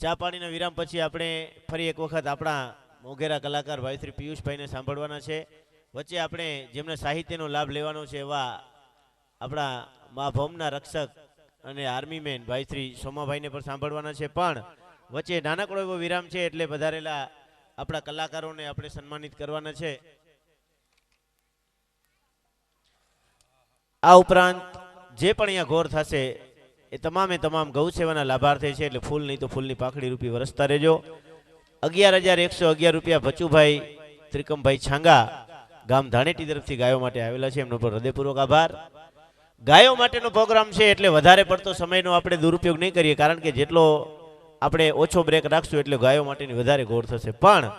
ચા પાણીના વિરામ પછી આપણે ફરી એક વખત આપણા મોઘેરા કલાકાર ભાઈ શ્રી પિયુષભાઈને સાંભળવાના છે. વચ્ચે આપણે જેમને સાહિત્યનો લાભ લેવાનો છે એવા આપણા મા ભૌમના રક્ષક અને આર્મી મેન ભાઈ શ્રી સોમાભાઈને પણ સાંભળવાના છે. પણ વચ્ચે નાનકડો એવો વિરામ છે એટલે વધારેલા આપણા કલાકારોને આપણે સન્માનિત કરવાના છે. આ ઉપરાંત જે પણ અહીંયા ગોર થશે એ તમામે તમામ ગૌ સેવાના લાભાર્થી છે. એટલે ફૂલ નહીં તો ફૂલની પાખડી રૂપી વરસતા રહેજો. 11,111 રૂપિયા ભચુભાઈ ત્રિકમભાઈ છાંગા ગામ ધાણેટી તરફથી ગાયો માટે આવેલા છે. એમનો પણ હૃદયપૂર્વક આભાર. ગાયો માટેનો પ્રોગ્રામ છે એટલે વધારે પડતો સમયનો આપણે દુરુપયોગ નહીં કરીએ, કારણ કે જેટલો આપણે ઓછો બ્રેક રાખશું એટલે ગાયો માટેની વધારે ગોળ થશે. પણ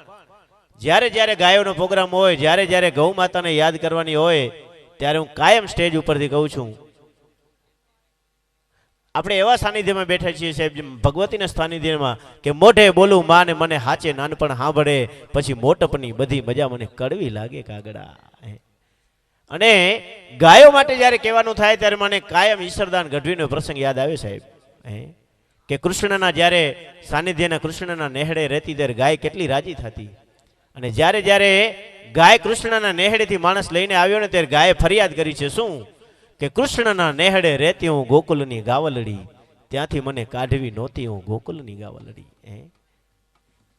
જ્યારે જ્યારે ગાયોનો પ્રોગ્રામ હોય, જ્યારે જ્યારે ગૌ માતાને યાદ કરવાની હોય, ત્યારે હું કાયમ સ્ટેજ ઉપરથી કહું છું, આપણે એવા સાનિધ્યમાં બેઠા છીએ સાહેબ, ભગવતીના સાનિધ્યમાં, કે મોઢે બોલું માં ને મને હાચે નાનપણ સાંભળે, પછી મોટપની બધી મજા મને કડવી લાગે કાગડા. અને ગાયો માટે જ્યારે કહેવાનું થાય ત્યારે મને કાયમ ઈશ્વરદાન ગઢવીનો પ્રસંગ યાદ આવે સાહેબ, કે કૃષ્ણના જ્યારે સાનિધ્યના કૃષ્ણના નેહડે રહેતી ત્યારે ગાય કેટલી રાજી થતી. અને જ્યારે જ્યારે ગાય કૃષ્ણના નેહડેથી માણસ લઈને આવ્યો ને ત્યારે ગાયે ફરિયાદ કરી છે શું, કે કૃષ્ણના નેહડે રહેતી હું ગોકુલની ગાવલડી, ત્યાંથી મને કાઢવી નહોતી હું ગોકુલની ગાવલડી.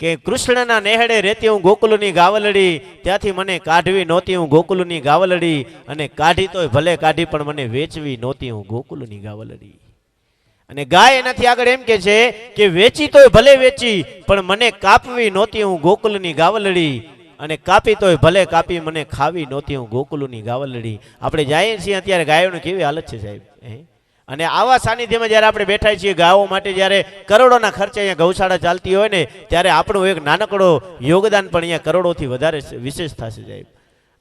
કે કૃષ્ણના નેહડે રહેતી હું ગોકુલની ગાવલડી, ત્યાંથી મને કાઢવી નહોતી હું ગોકુલની ગાવલડી, અને કાઢી તોય ભલે કાઢી પણ મને વેચવી નહોતી હું ગોકુલની ગાવલડી. અને ગાય એનાથી આગળ એમ કે છે કે વેચી તોય ભલે વેચી પણ મને કાપવી નહોતી હું ગોકુલની ગાવલડી, અને કાપી તોય ભલે કાપી મને ખાવી નહોતી હું ગોકુલની ગાવલડી. આપણે જઈએ છીએ અત્યારે ગાયોની કેવી હાલત છે સાહેબ. અને આવા સાનિધ્યમાં જ્યારે આપણે બેઠા છીએ ગાયો માટે, જ્યારે કરોડોના ખર્ચે અહીંયા ગૌશાળા ચાલતી હોય ને, ત્યારે આપણું એક નાનકડો યોગદાન પણ અહીંયા કરોડોથી વધારે વિશેષ થશે સાહેબ.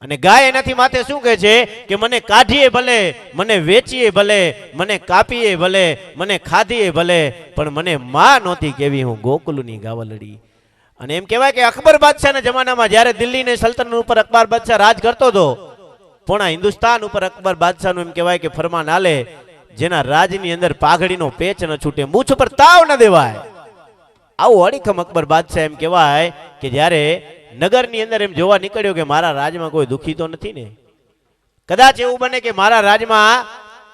અને ગાય એનાથી માથે શું કહે છે કે મને કાઢીએ ભલે, મને વેચીએ ભલે, મને કાપીએ ભલે, મને ખાધીએ ભલે, પણ મને માં નહોતી કેવી હું ગોકુલની ગાવલડી. અને એમ કહેવાય કે અકબર બાદશાહના જમાનામાં જ્યારે દિલ્હીની સલ્તનત ઉપર અકબર બાદશાહ રાજ કરતો હતો, પૂર્ણ હિન્દુસ્તાન ઉપર અકબર બાદશાહનું એમ કહેવાય કે ફરમાન આલે, જેના રાજની અંદર પાઘડીનો પેચ ન છૂટે, મૂછ ઉપર તાવ ન દેવાય. આવું અડીખમ અકબર બાદશાહ એમ કહેવાય કે જ્યારે નગરની અંદર એમ જોવા નીકળ્યો કે મારા રાજમાં કોઈ દુખી તો નથી ને. કદાચ એવું બને કે મારા રાજમાં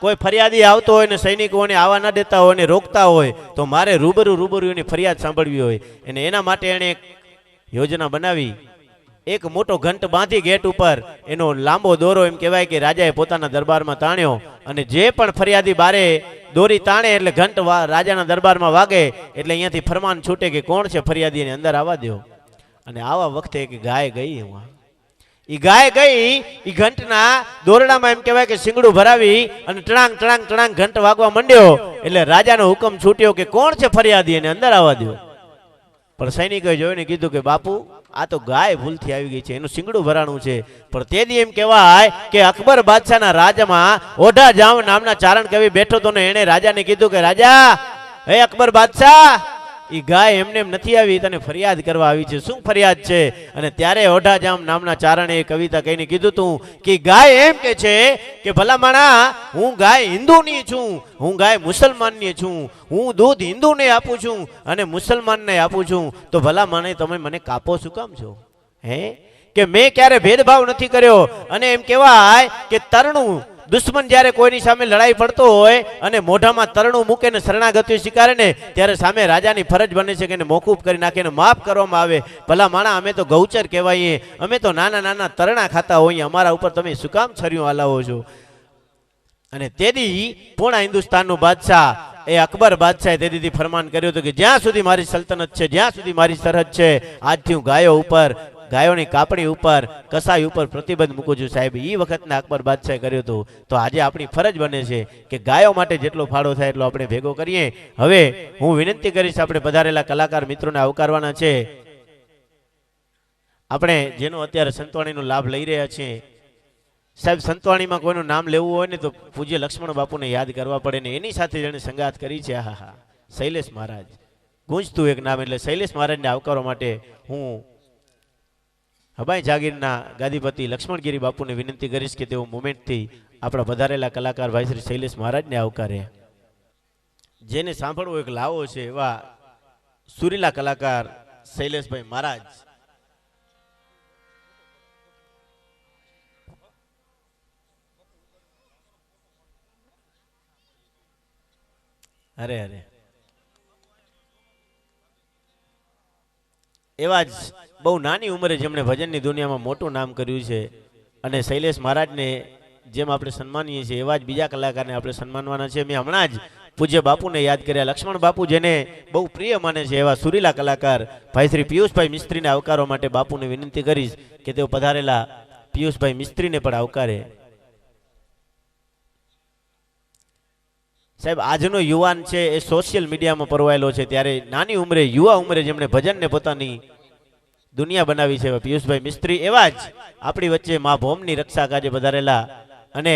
કોઈ ફરિયાદી આવતો હોય ને સૈનિકોને આવવા ના દેતા હોય ને રોકતા હોય, તો મારે રૂબરૂ એની ફરિયાદ સાંભળવી હોય. અને એના માટે એણે એક યોજના બનાવી. એક મોટો ઘંટ બાંધી ગેટ ઉપર, એનો લાંબો દોરો એમ કહેવાય કે રાજાએ પોતાના દરબારમાં તાણ્યો, અને જે પણ ફરિયાદી બારે દોરી તાણે એટલે ઘંટ રાજાના દરબારમાં વાગે એટલે અહીંયાથી ફરમાન છૂટે કે કોણ છે ફરિયાદી, એને અંદર આવવા દો. અને આવા વખતે એક ગાય ગઈ. એ ગાય ગઈ, એ ઘંટના દોરડામાં એમ કહેવાય કે શિંગડું ભરાવી અને ટણાંગ ટણાંગ ટણાંગ ઘંટ વાગવા માંડ્યો. એટલે રાજાનો હુકમ છૂટ્યો કે કોણ છે ફરિયાદી, એને અંદર આવવા દો. પણ સૈનિકોએ જોઈને કીધું કે બાપુ આ તો ગાય ભૂલથી આવી ગઈ છે, એનું શિંગડું ભરાણું છે. પણ તેથી એમ કહેવાય કે અકબર બાદશાહના રાજમાં ઓઢા જામ નામના ચારણ કવિ બેઠો હતો ને, એણે રાજાને કીધું કે રાજા, હે અકબર બાદશાહ, એ ગાય એમને એમ નથી આવી, તને ફરિયાદ કરવા આવી છે. શું ફરિયાદ છે? અને ત્યારે ઓઢા જામ નામના ચારણે એ કવિતા કહીને કીધું તું કે ગાય એમ કે છે કે ભલા માણા, હું ગાય હિન્દુની છું, હું ગાય મુસલમાનની છું, હું દૂધ હિન્દુને આપું છું અને મુસલમાનને આપું છું, તો ભલા માણે તમે મને કાપો શું કામ છો? કે મેં ક્યારે ભેદભાવ નથી કર્યો. અને એમ કહેવાય કે તરણું દુશ્મન જ્યારે કોઈની સામે લડાઈ પડતો હોય અને મોઢામાં તરણું મૂકે ને શરણાગતિ સ્વીકારે ને, ત્યારે સામે રાજાની ફરજ બને છે કે એને મોકૂફ કરી નાખે ને માફ કરવામાં આવે. ભલા માણા, અમે તો ગૌચર કહેવાઈએ, અમે તો નાના નાના તરણા ખાતા હોઈએ, અમારા ઉપર તમે શું કામ છર્યું હલાવો છો? અને તેથી પૂર્ણ હિન્દુસ્તાનનો બાદશાહ એ અકબર બાદશાહે તેથી ફરમાન કર્યું હતું કે જ્યાં સુધી મારી સલ્તનત છે, જ્યાં સુધી મારી સરહદ છે, આજથી હું ગાયો ઉપર, ગાયોની કાપણી ઉપર, કસાઈ ઉપર પ્રતિબંધ મૂકું છું સાહેબ. એ વખતના અકબર બાદશાહે કર્યું હતું. તો આજે આપણી ફરજ બને છે કે ગાયો માટે જેટલો ફાળો થાય એટલો આપણે ભેગો કરીએ. હવે હું વિનંતી કરીશ, આપણે પધારેલા કલાકાર મિત્રોને આવકારવાના છે. આપણે જેનો અત્યારે સંતવાણીનો લાભ લઈ રહ્યા છીએ સાહેબ, સંતવાણીમાં કોઈનું નામ લેવું હોય ને તો પૂજ્ય લક્ષ્મણ બાપુને યાદ કરવા પડે ને, એની સાથે જેણે સંગાત કરી છે, હા શૈલેષ મહારાજ. ગુંજતું એક નામ, એટલે શૈલેષ મહારાજને આવકારવા માટે હું હબાઈ જાગીરના ગાદીપતિ લક્ષ્મણગીરી બાપુને વિનંતી કરીશ કે તેઓ મોમેન્ટથી આપણા પધારેલા કલાકાર ભાઈ શ્રી શૈલેષ મહારાજને આવકારે. જેને સાંભળવું એક લાવો છે એવા સુરીલા કલાકાર શૈલેષભાઈ મહારાજ. અરે અરે એવા જ બહુ નાની ઉંમરે જેમણે ભજનની દુનિયામાં મોટું નામ કર્યું છે અને શૈલેષ મહારાજને જેમ આપણે સન્માનીએ છીએ એવા જ બીજા કલાકારને આપણે સન્માનવાના છે. મેં હમણાં જ પૂજ્ય બાપુને યાદ કર્યા. લક્ષ્મણ બાપુ જેને બહુ પ્રિય માને છે એવા સુરીલા કલાકાર ભાઈ શ્રી પિયુષભાઈ મિસ્ત્રીને આવકારવા માટે બાપુને વિનંતી કરીશ કે તેઓ પધારેલા પિયુષભાઈ મિસ્ત્રીને પણ આવકારે. સાહેબ આજનો યુવાન છે એ સોશિયલ મીડિયામાં પરવાયેલો છે, ત્યારે નાની ઉંમરે યુવા ઉંમરે જેમણે ભજનને પોતાની દુનિયા બનાવી છે પિયુષભાઈ મિસ્ત્રી એવા જ આપણી વચ્ચે મા ભૌમની રક્ષા કાજે પધારેલા. અને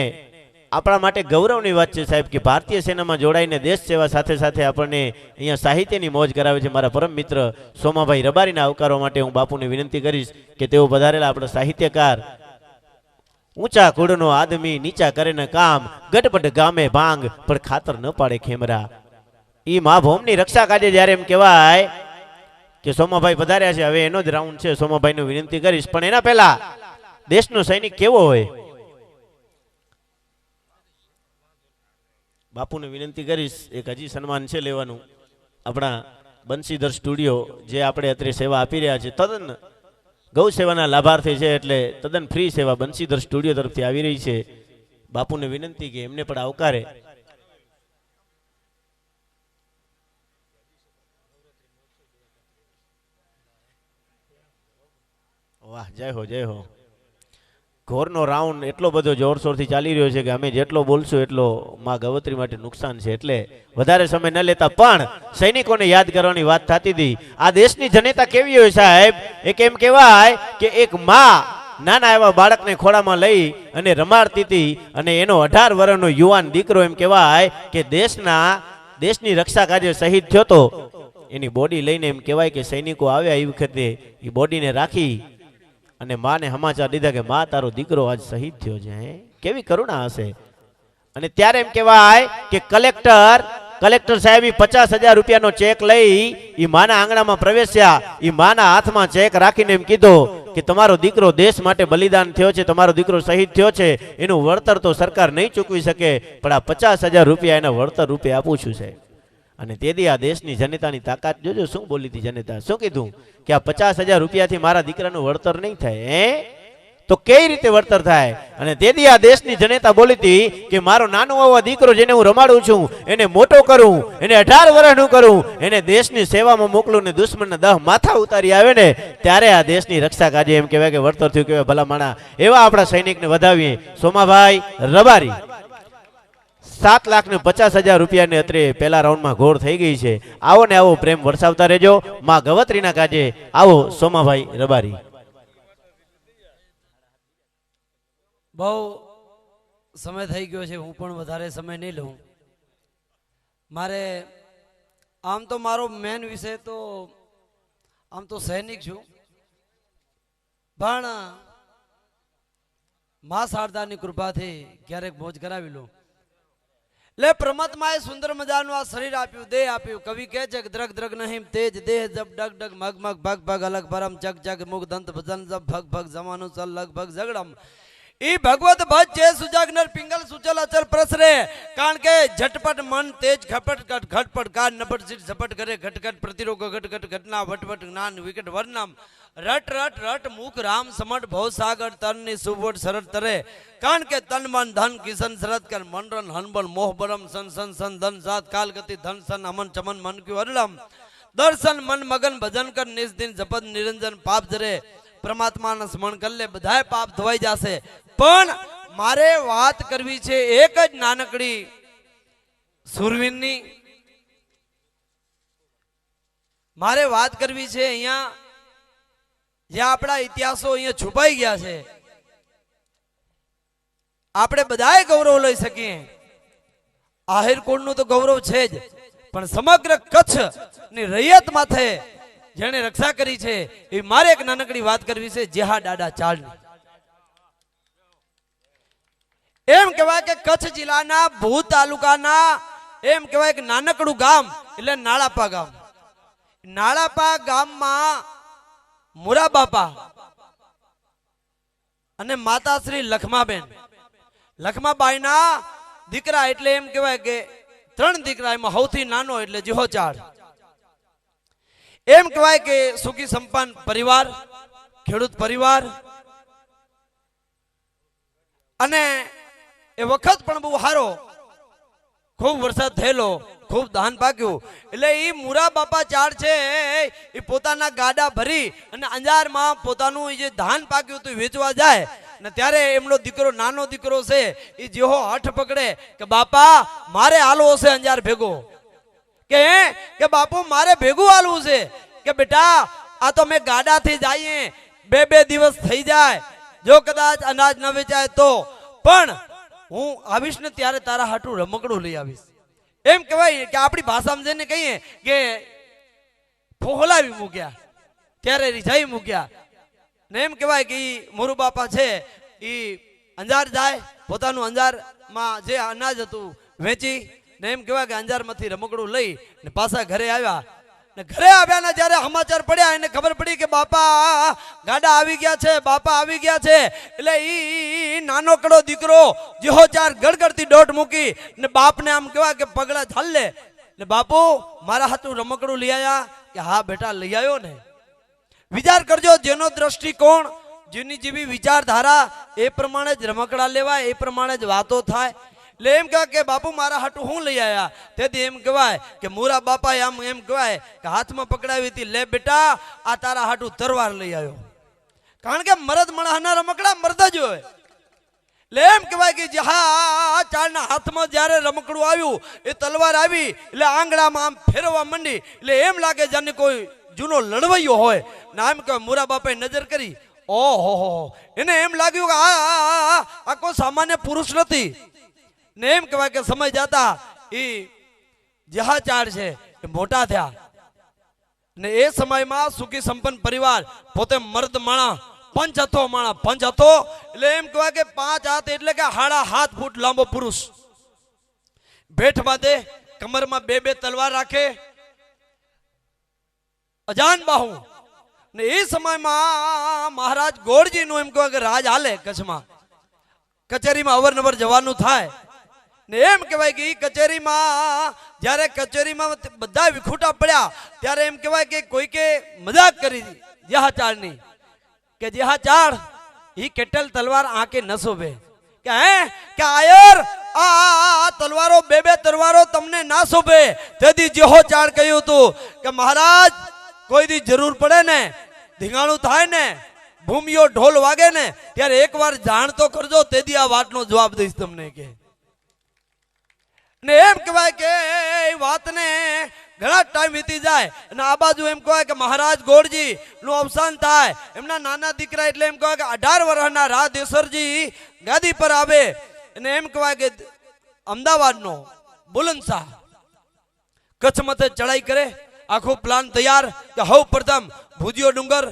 આપણા માટે ગૌરવની વાત છે સાહેબ કે ભારતીય સેનામાં જોડાઈને દેશ સેવા સાથે સાથે આપણને અહીંયા સાહિત્યની મોજ કરાવે છે. મારા પરમ મિત્ર સોમાભાઈ રબારીને આવકારવા માટે હું બાપુને વિનંતી કરીશ કે તેઓ પધારેલા આપણા સાહિત્યકાર. ઊંચા કુળનો આદમી નીચા કરે ને કામ, ગટપટ ગામે ભાંગ પણ ખાતર ન પાડે ખેમરા. ઈ મા ભૌમની રક્ષા કાજે જ્યારે એમ કહેવાય કે સોમાભાઈ પધાર્યા છે, હવે એનો જ રાઉન્ડ છે. સોમાભાઈનું વિનંતી કરીશ, પણ એના પહેલા દેશનો સૈનિક કેવો હોય બાપુને વિનંતી કરીશ. એક હજી સન્માન છે લેવાનું. આપણા બંસીધર સ્ટુડિયો જે આપણે અત્યારે સેવા આપી રહ્યા છે, તદ્દન ગૌ સેવાના લાભાર્થી છે, એટલે તદ્દન ફ્રી સેવા બંસીધર સ્ટુડિયો તરફથી આવી રહી છે. બાપુને વિનંતી કે એમને પણ આવકારે. વાહ, જય હો જય હો. ઘોરનો રાઉન્ડ એટલો બધો જોરશોરથી ચાલી રહ્યો છે કે અમે જેટલો બોલશું એટલો માં ગવત્રી માટે નુકસાન છે, એટલે વધારે સમય ન લેતા પણ સૈનિકોને યાદ કરવાની વાત થતી હતી. આ દેશની જનતા કેવી હોય સાહેબ, એક એમ કહેવાય કે એક માં નાના એવા બાળકને ખોળામાં લઈ અને રમાડતી હતી, અને એનો 18 વર્ષનો યુવાન દીકરો એમ કહેવાય કે દેશની રક્ષા કાજે શહીદ થયો તો એની બોડી લઈને એમ કહેવાય કે સૈનિકો આવ્યા એ વખતે એ બોડીને રાખી અને માને સમાચાર દીધા કે માં તારો દીકરો આજ શહીદ થયો છે. કેવી કરુણા હશે. અને ત્યારે એમ કહેવાય કે કલેક્ટર સાહેબ 50,000 રૂપિયાનો ચેક લઈ ઈ માના આંગણામાં પ્રવેશ્યા. ઈ માના હાથમાં ચેક રાખીને એમ કીધો કે તમારો દીકરો દેશ માટે બલિદાન થયો છે, તમારો દીકરો શહીદ થયો છે, એનું વળતર તો સરકાર નહીં ચૂકવી શકે, પણ આ 50,000 રૂપિયા એના વળતર રૂપે આપું છું સાહેબ. અને તેથી આ દેશની જનતાની તાકાત જોજો, શું બોલી હતી જનતા, શું કીધું કે આ 50,000 રૂપિયાથી મારા દીકરાનું વળતર નહીં થાય. તો કઈ રીતે વળતર થાય? અને તેથી આ દેશની જનતા બોલી હતી કે મારો નાનો આવો દીકરો જેને હું રમાડું છું એને મોટો કરું, એને 18 વર્ષનું કરું, એને દેશની સેવામાં મોકલું ને દુશ્મનના 10 માથા ઉતારી આવે ને ત્યારે આ દેશની રક્ષા કાજે એમ કહેવાય કે વળતર થયું. કહેવાય ભલા માણા એવા આપણા સૈનિકને વધાવીએ. સોમાભાઈ રબારી 7,50,000 રૂપિયાને અત્રે પહેલા રાઉન્ડમાં ઘોર થઈ ગઈ છે. આવો ને આવો પ્રેમ વરસાવતા રહેજો માં ગવત્રીના કાજે. આવો સોમાભાઈ રબારી. બહુ સમય થઈ ગયો છે, હું પણ વધારે સમય નહીં લઉં. મારે આમ તો મારો મેન વિષય તો આમ તો સૈનિક છું, પણ મા શારદાની કૃપાથી ક્યારેક મોજ કરાવી લઉં. લે પરમાત્માએ સુંદર મજાનું આ શરીર આપ્યું, દેહ આપ્યું. કવિ કહે છે કે દ્રગ દ્રગ નહીં તેજ દેહ જબ ડગ ડગ મગ મગ ભગ ભગ અલગ પરમ જગ જગ મુગ દંત ભજન જબ ભગ ભગ જમાનું ચલ લગભગ ઝગડમ. ઈ ભગવત ભજ છે સુજાગનર પિંગલ સુચલ અચલ પ્રસરે. કારણ કે ઝટપટ મન તેજ ખપટ કટ ઘટપટ કાર નપટ સિટ ઝપટ કરે ઘટઘટ પ્રતિરોગ ઘટઘટ ઘટના વટવટ જ્ઞાન વિકટ વર્ણમ. રટ રટ રટ મુખ રામ સમટ ભવ સાગર તન ની સુવટ સરળ તરે. કારણ કે તન મન ધન કિશન શરત કર મનરન હનબન મોહ બરમ સન સન સન ધન સાત કાલ ગતિ ધન સન અમન ચમન મન ક્યુ અરલમ. દર્શન મન મગન ભજન કર નિજ દિન જપત નિરંજન પાપ જરે. પરમાત્માના સ્મરણ કરી લે, બધાય પાપ ધોવાઈ જશે. પણ મારે વાત કરવી છે એક જ નાનકડી સુરવીરની. મારે વાત કરવી છે અહીંયા જે આપણા ઇતિહાસો અહીંયા છુપાઈ ગયા છે. આપણે બધાય ગૌરવ લઈ શકીએ, આહિર કુળનું તો ગૌરવ છે જ, પણ સમગ્ર કચ્છ ની રૈયત માથે જેને રક્ષા કરી છે એ મારે એક નાનકડી વાત કરવી છે. જેહા દાડા ચાલની. એમ કહેવાય કે કચ્છ જિલ્લાના ભૂત તાલુકાના એમ કહેવાય કે નાનકડું ગામ એટલે નાળાપા ગામ. નાળાપા ગામમાં મુરા બાપા અને માતા શ્રી લખમાબેન, લખમાબાઈના દીકરા એટલે એમ કહેવાય કે 3 દીકરા, એમાં સૌથી નાનો એટલે જીહોચાળ. એમ કહેવાય કે સુખી સંપન્ન પરિવાર, ખેડૂત પરિવાર. અને એ વખત પણ બહુ સારો, ખૂબ વરસાદ થયેલો, ખૂબ ધાન પાક્યું. એટલે એ મુરા બાપા ચાર છે એ પોતાના ગાડા ભરી અને અંજારમાં પોતાનું જે ધાન પાક્યું હતું વેચવા જાય ને ત્યારે એમનો દીકરો, નાનો દીકરો છે એ જેવો હઠ પકડે કે બાપા મારે હાલવો છે અંજાર ભેગો, કે બાપુ મારે ભેગું હાલવું છે, કે બેટા આ તો મેં ગાડાથી જઈએ 2 દિવસ થઈ જાય, જો કદાચ અનાજ ન વેચાય તો પણ હું આવીશ ને ત્યારે તારા હાટું રમકડું લઈ આવીશ. એમ કહેવાય કે આપણી ભાષામાં જઈને કહીએ કે ફોહલાવી મૂક્યા, ત્યારે રીઝાઈ મૂક્યા. ને એમ કહેવાય કે મોરુ બાપા છે એ અંજાર જાય, પોતાનું અંજારમાં જે અનાજ હતું વેચી ને એમ કહેવાય કે અંજારમાંથી રમકડું લઈ ને પાછા ઘરે આવ્યા. ને ઘરે આવ્યા ને જ્યારે સમાચાર પડ્યા એને ખબર પડી કે બાપા ગાડા આવી ગયા છે, બાપા આવી ગયા છે. એટલે ઈ નાનો કડો દીકરો જીહોચાર ગડગડતી દોટ મૂકી ને બાપને આમ કહેવાય કે પગલા ઝાલે ને બાપુ મારા હાથું રમકડું લઈ આવ્યા, કે હા બેટા લઈ આવ્યો ને. વિચાર કરજો, જેનો દ્રષ્ટિકોણ, જેની જેવી વિચારધારા એ પ્રમાણે જ રમકડા લેવાય, એ પ્રમાણે જ વાતો થાય. એટલે એમ કહેવાય કે બાપુ મારા હાટું હું લઈ આવ્યા. તેથી એમ કહેવાય કે મુરા બાપા એમ કહેવાય કે હાથમાં પકડાવી હતી, લે બેટા આ તારા હાટું તરવાર લઈ આવ્યો. કારણ કે મરદ મણાના રમકડા મરદ જ હોય. એટલે એમ કહેવાય કે હા ચારના હાથમાં જ્યારે રમકડું આવ્યું, એ તલવાર આવી એટલે આંગળામાં આમ ફેરવવા માંડી. એટલે એમ લાગે જાને કોઈ જૂનો લડવૈયો હોય ને. આમ કે મુરા બાપાએ નજર કરી, ઓહો, એને એમ લાગ્યું કે આ કોઈ સામાન્ય પુરુષ નથી. ને એમ કહેવાય કે સમય જતા એ જહાચાર છે એ મોટા થયા ને એ સમયમાં સુખી સંપન્ન પરિવાર, પોતે મર્દ માણા, પંચ હતો. એટલે એમ કહેવાય કે 5 હાથ એટલે કે 7.5 ફૂટ લાંબો પુરુષ, ભેઠ બાંધે, કમરમાં 2 તલવાર રાખે, અજાન બાહુ. ને એ સમયમાં મહારાજ ગોળજી નું એમ કહેવાય કે રાજ હાલે કચ્છમાં. કચેરીમાં અવરનવર જવાનું થાય ને એમ કહેવાય કે એ કચેરીમાં જ્યારે કચેરીમાં બધા વિખૂટા પડ્યા ત્યારે એમ કહેવાય કે કોઈકે મજાક કરી જેહાચાળની, કે જેહાચાળ એ કેટલ તલવાર આંકે ન શોભે, કે કે આયર આ તલવારો 2 તલવારો તમને ના શોભે. તેથી જેહોચાળ કહ્યું હતું કે મહારાજ કોઈ દી જરૂર પડે ને, ધીંગાણું થાય ને, ભૂમિયો ઢોલ વાગે ને ત્યારે એકવાર જાણ તો કરજો, તેથી આ વાતનો જવાબ દઈશ તમને. કે ને એમ કહેવાય કે એ વાતને ઘણા ટાઈમ વીતી જાય અને આ બાજુ એમ કહેવાય કે મહારાજ ગોળજી નું અવસાન થાય. એમના નાના દીકરા એટલે એમ કહેવાય કે 18 વર્ષના રાદેસરજી ગાદી પર આવે અને એમ કહેવાય કે અમદાવાદનો બુલંદશાહ કચ્છ મથે ચડાઈ કરે. આખો પ્લાન તૈયાર કે સૌ પ્રથમ ભુજિયો ડુંગર,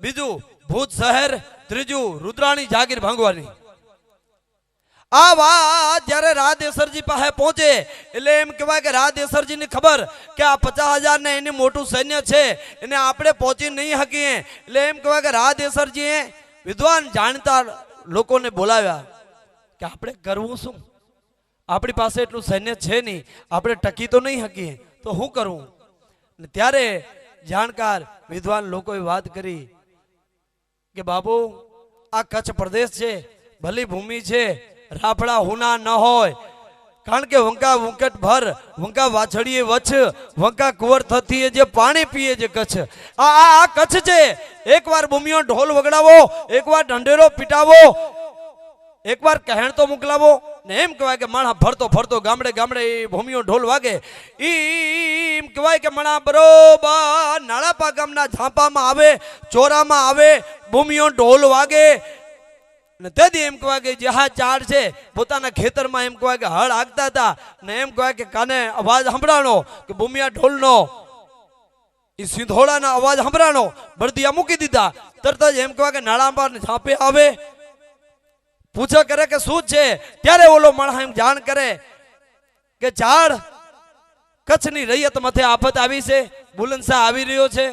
બીજું ભુજ શહેર, ત્રીજું રુદ્રાણી જાગીર ભાંગવાની. આ વાત જ્યારે રાદેસરજી પાસે પહોંચે એટલે એમ કહેવાય કે રાદેસરજી ની ખબર કે આ 50,000 ને એની મોટું સૈન્ય છે, એને આપણે પહોંચી નહીં શકીએ. એટલે એમ કહેવાય કે રાદેસરજીએ વિદ્વાન જાણતા લોકોને બોલાવ્યા કે આપણે કરવું શું, આપણી પાસે એટલું સૈન્ય છે નહીં, આપણે ટકી તો નહીં શકીએ, તો શું કરવું. ત્યારે જાણકાર વિદ્વાન લોકોએ વાત કરી કે બાબુ આ કચ્છ પ્રદેશ છે, ભલી ભૂમિ છે, રાફડા હુના ન હોય. કારણ કે વંકા વંકટ ભર, વંકા વાછડીએ વચ્છ, વંકા કુંવર થતી જે પાણી પીએ જે કચ્છ. આ કચ્છ છે. એકવાર ભૂમિયો ઢોલ વગડાવો, એકવાર ઢંઢેરો પીટાવો, એકવાર કહેણ તો મોકલાવો ને એમ કહેવાય કે માણા ફરતો ફરતો ગામડે ગામડે એ ભૂમિયો ઢોલ વાગે. એમ કહેવાય કે મણા બરોબર નાળાપા ગામના ઝાંપામાં આવે, ચોરામાં આવે, ભૂમિયો ઢોલ વાગે. ને તેથી એમ કહેવાય કે જેહાચાળ છે પોતાના ખેતરમાં એમ કહેવાય કે હળ આગતા હતા ને એમ કહેવાય કે કાને અવાજ સંભળાણો કે ભૂમિયા ઢોલનો, એ સિંધોડાના અવાજ સંભળાણો, બળદિયા મૂકી દીધા. તરત જ એમ કહેવાય કે નાળામાં ઝાંપે આવે, પૂછા કરે કે શું છે. ત્યારે ઓલો માણસ એમ જાણ કરે કે ચાળ કચ્છની રૈયત માથે આફત આવી છે, બુલંદશાહ આવી રહ્યો છે,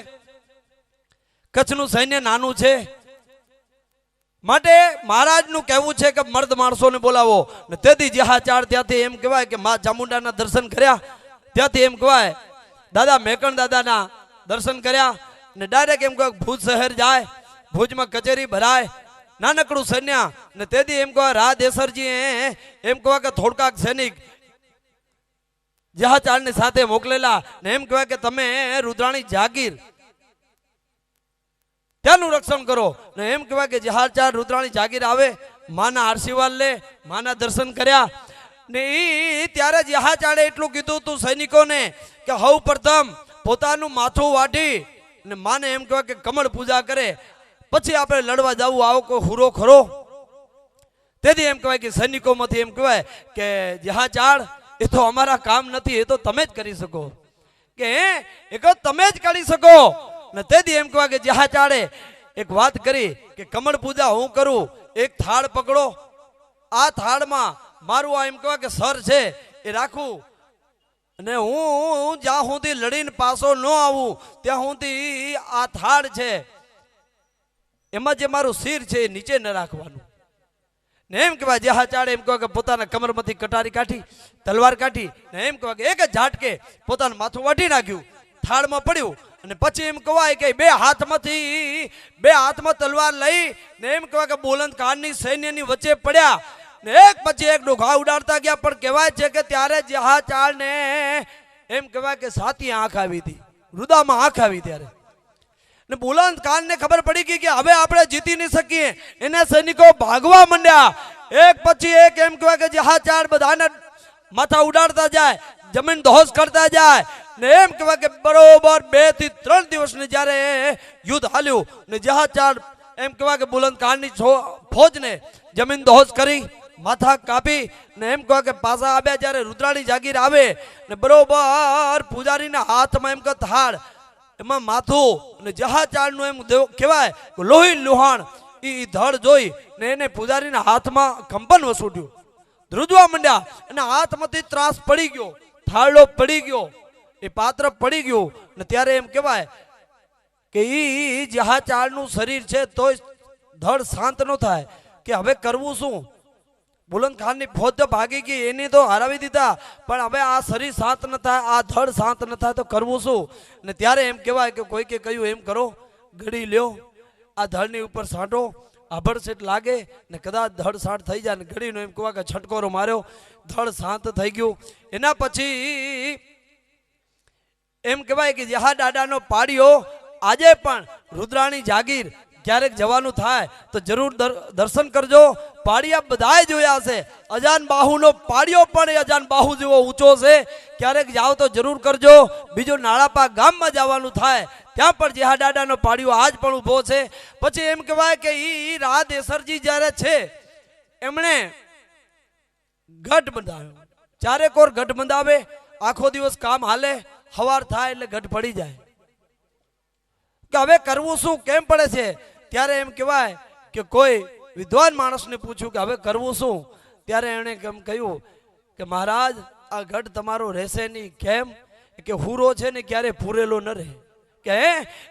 કચ્છનું સૈન્ય નાનું છે, માટે મહારાજનું કહેવું છે કે મર્દ માણસોને બોલાવો ને તેથી જહાચાર ત્યાંથી એમ કહેવાય કે મા ચામુંડાના દર્શન કર્યા, ત્યાંથી એમ કહેવાય દાદા મેકણ દાદાના દર્શન કર્યા ને ડાયરેક્ટ એમ કહેવાય ભુજ શહેર જાય, ભુજમાં કચેરી ભરાય, નાનકડું સૈન્ય ને તેથી એમ કહેવાય રા દેસરજી એમ કહેવાય કે થોડકાક સૈનિક જહાચારની સાથે મોકલેલા ને એમ કહેવાય કે તમે રુદ્રાણી જાગીર ત્યાંનું રક્ષણ કરો ને એમ કહેવાય કે જહાચાર રુદ્રાણી જાગીર આવે, માના આશીર્વાદ લે, માના દર્શન કર્યા ને ઈ ત્યારે જહાચારે એટલું કીધું તું સૈનિકોને કે હવ પ્રથમ પોતાનું માથું વાઢી ને માને એમ કહેવાય કે કમળ પૂજા કરે પછી આપણે લડવા જવું, આવો કોઈ હુરો ખરો? તેથી એમ કહેવાય કે સૈનિકોમાંથી એમ કહેવાય કે જહાચાર એ તો અમારા કામ નથી, એ તો તમે જ કરી શકો, કે એ તમે જ કરી શકો ને તેથી એમ કહેવાય કે જહાચારે એક વાત કરી કે કમળ પૂજા હું કરું, એક થાળ પકડો, આ થાળમાં મારું આ એમ કહેવાય કે સર છે એ રાખું અને હું જ્યાં સુધી લડીને પાછો ન આવું ત્યાં સુધી આ થાળ છે એમાં જે મારું શિર છે એ નીચે ન રાખવાનું ને એમ કહેવાય જહાચારે એમ કહેવાય કે પોતાના કમરમાંથી કટારી કાઢી, તલવાર કાઢી ને એમ કહેવાય કે એક જ ઝાટકે પોતાનું માથું વાઢી નાખ્યું, થાળમાં પડ્યું અને પછી એમ કહેવાય કે બે હાથમાં તલવાર લઈ ને એમ કહેવાય કે બુલંદ કાળની સૈન્યની વચ્ચે પડ્યા ને એક પછી એક ડોઘા ઉડાડતા ગયા, પણ કહેવાય છે કે ત્યારે જહાચારને એમ કહેવાય કે સાતી આંખ આવી હતી, રુદામાં આંખ આવી ત્યારે ને બુલંદ કાળને ખબર પડી ગઈ કે હવે આપણે જીતી નહીં શકીએ, એને સૈનિકો ભાગવા માંડ્યા, એક પછી એક એમ કહેવાય કે જહાચાર બધાને માથા ઉડાડતા જાય, જમીન દહોશ કરતા જાય ને એમ કહેવાય કે બરોબર 2 થી 3 દિવસની જ્યારે યુદ્ધ હાલ્યું ને જહાચાર એમ કહેવાય કે બુલંદ કાળની ફોજને જમીન દહોશ કરી, માથા કાપી ને એમ કહેવાય કે પાછા આવ્યા, જ્યારે રુદ્રાણી જાગીર આવે ને બરોબર પૂજારીના હાથમાં એમ કે થાળ એમાં માથું ને જહાચારનું એમ કહેવાય લોહી લુહાણ ઈ ધડ જોઈ ને એને પૂજારીના હાથમાં કંપન વસૂટ્યું, ધ્રુજવા માંડ્યા અને હાથમાંથી ત્રાસ પડી ગયો, થાળો પડી ગયો, એ પાત્ર પડી ગયું ને ત્યારે એમ કહેવાય કે ઈ જહાચારનું શરીર છે તોય ધડ શાંત ન થાય કે હવે કરવું શું? બુલંદ ખાનની ફોજ તો ભાગી ગઈ, એની તો હરાવી દીધા, પણ હવે આ શરીર શાંત ન થાય, આ ધડ શાંત ન થાય તો કરવું શું? ને ત્યારે એમ કહેવાય કે કોઈ કે કહ્યું એમ કરો, ઘડી લ્યો, આ ધડની ઉપર સાંટો, આભડ સેટ લાગે ને કદાચ ધડ શાંત થઈ જાય ને ઘડીનો એમ કહેવાય કે છટકોરો માર્યો, ધડ શાંત થઈ ગયું. એના પછી એમ કહેવાય કે જહા દાદાનો પાડ્યો આજે પણ રુદ્રાણી જાગીર ક્યારેક જવાનું થાય તો જરૂર દર્શન કરજો. પાડિયા બધાએ જોયા છે, અજાન બાહુનો પાડિયો પણ અજાન બાહુ જેવો ઊંચો છે, ક્યારેક જાઓ તો જરૂર કરજો. બીજું નાળાપા ગામમાં જવાનું થાય ત્યાં પણ જેહા દાદાનો પાડિયો આજ પણ ઊભો છે. પછી એમ કહેવાય કે ઈ રા દેસરજી જ્યારે છે એમણે ગઢ બંધાવ્યો, ચારેકોર ગઢ બંધાવે, આખો દિવસ કામ હાલે, સવાર થાય એટલે ગઢ પડી જાય કે હવે કરવું શું, કેમ પડે છે? ત્યારે એમ કહેવાય કે કોઈ વિદ્વાન માણસને પૂછ્યું કે હવે કરવું શું? ત્યારે એણે કેમ કહ્યું કે મહારાજ આ ગઢ તમારો રહેશે નહીં. કેમ? કે હુરો છે ને ક્યારે પૂરેલો ન રહે,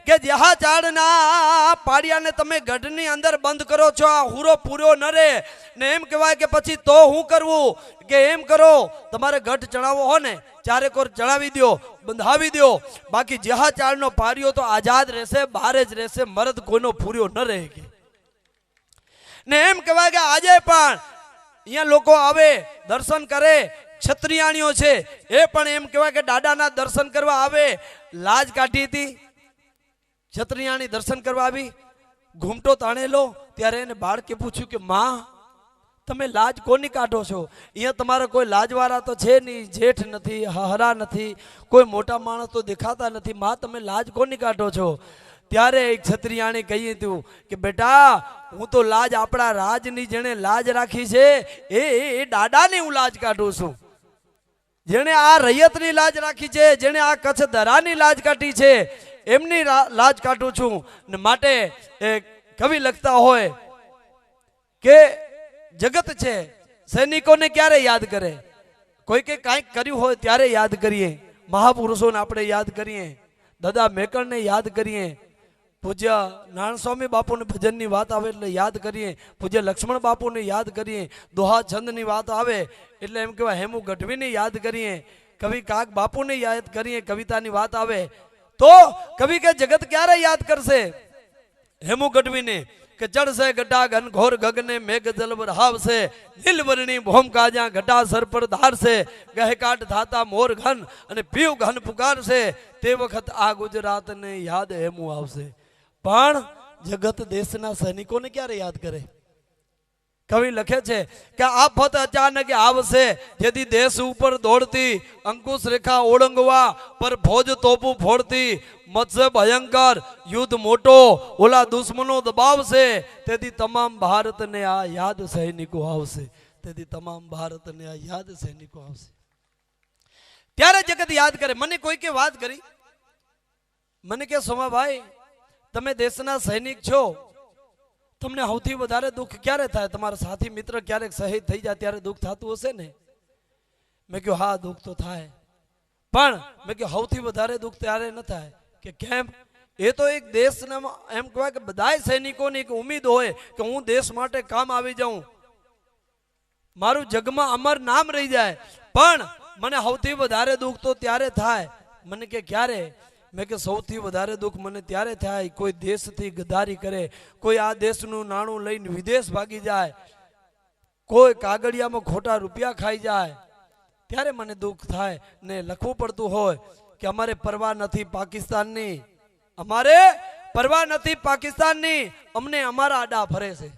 કે જહા ચાડના પાડિયાને તમે ગઢની અંદર બંધ કરો છો, આ હુરો પૂરો ન રહે ને એમ કહેવાય કે પછી તો હું કરવું? કે એમ કરો, તમારે ગઢ ચડાવવો હો ને ચારેકોર ચડાવી દો, બંધાવી દો, બાકી જહા ચાડનો પાડિયો તો આઝાદ રહેશે, બહાર જ રહેશે, મરદ કોઈનો પૂર્યો ન રહે. ને એમ કહેવાય કે આજે પણ અહીંયા લોકો આવે, દર્શન કરે, ક્ષત્રિયાણીઓ છે એ પણ એમ કહેવાય કે દાદાના દર્શન કરવા આવે. લાજ કાઢી હતી, ક્ષત્રિયાણી દર્શન કરવા આવી, ઘૂમટો તાણેલો, ત્યારે એને બાળકે પૂછ્યું કે માં તમે લાજ કોની કાઢો છો? અહીંયા તમારા કોઈ લાજવાળા તો છે નહીં, જેઠ નથી, હરા નથી, કોઈ મોટા માણસ તો દેખાતા નથી, માં તમે લાજ કોની કાઢો છો? ત્યારે એક ક્ષત્રિયાણી કહી હતું કે બેટા હું તો લાજ આપણા રાજની જેણે લાજ રાખી છે એ દાદાની હું લાજ કાઢું છું. જેણે આ રૈયતની લાજ રાખી છે, જેણે આ કચ્છ દરાની લાજ કાઢી છે એમની લાજ કાઢું છું. ને માટે કવિ લખતા હોય કે જગત છે, સૈનિકોને ક્યારે યાદ કરે? કોઈ કે કાંઈક કર્યું હોય ત્યારે યાદ કરીએ, મહાપુરુષોને આપણે યાદ કરીએ, દાદા મેકરને યાદ કરીએ, પૂજ્ય નારાયણ સ્વામી બાપુને ભજનની વાત આવે એટલે યાદ કરીએ, પૂજ્ય લક્ષ્મણ બાપુને યાદ કરીએ, દોહા છંદની વાત આવે એટલે એમ કહેવાય હેમુ ગઢવીને યાદ કરીએ, કવિ કાગ બાપુને યાદ કરીએ, કવિતાની વાત આવે તો કવિ કે જગત ક્યારે યાદ કરશે હેમુ ગઢવીને કે ચડશે ઘટા ઘન ઘોર ગગને મેઘ જલ વરહાવશે, નીલવર્ણી ભોમ કાજા ઘટા સર પર ધારશે, ગહેકાટ થાતા મોર ઘન અને પીવ ઘન પુકારશે, તે વખત આ ગુજરાતને યાદ હેમુ આવશે. પણ જગત દેશના સૈનિકોને ક્યારે યાદ કરે? કવિ લખે છે કે આફત અચાનક આવશે, જેથી દેશ ઉપર દોડતી અંકુશ રેખા ઓળંગવા પર ફોજ તોપું ફોડતી, મત્સ્ય ભયંકર યુદ્ધ મોટો ઓલા દુશ્મનો દબાવશે, તેથી તમામ ભારતને આ યાદ સૈનિકો આવશે, તેથી તમામ ભારતને આ યાદ સૈનિકો આવશે. ત્યારે જગત યાદ કરે. મને કોઈ કે વાત કરી, મને કે સોમાભાઈ તમે દેશના સૈનિક છો, તમને સૌથી વધારે દુઃખ ક્યારે થાય? તમારા સાથી મિત્ર ક્યારેક શહીદ થઈ જાય ત્યારે દુઃખ થતું હશે ને? મેં કહ્યું હા દુઃખ તો થાય, પણ મેં કહ્યું સૌથી વધારે દુઃખ ત્યારે ન થાય કે કેમ? એ તો એક દેશના એમ કહેવાય કે બધાય સૈનિકોની એક ઉમ્મીદ હોય કે હું દેશ માટે કામ આવી જાઉં, મારું જગમાં અમર નામ રહી જાય. પણ મને સૌથી વધારે દુઃખ તો ત્યારે થાય. મને કે ક્યારે? મેં કે સૌથી વધારે દુઃખ મને ત્યારે થાય કોઈ દેશથી ગદ્દારી કરે, કોઈ આ દેશનું નાણું લઈને વિદેશ ભાગી જાય, કોઈ કાગળિયામાં ખોટા રૂપિયા ખાઈ જાય, ત્યારે મને દુઃખ થાય. ને લખવું પડતું હોય કે અમારે પરવા નથી પાકિસ્તાનની, અમારે પરવા નથી પાકિસ્તાનની, અમને અમારા આડા ફરે છે,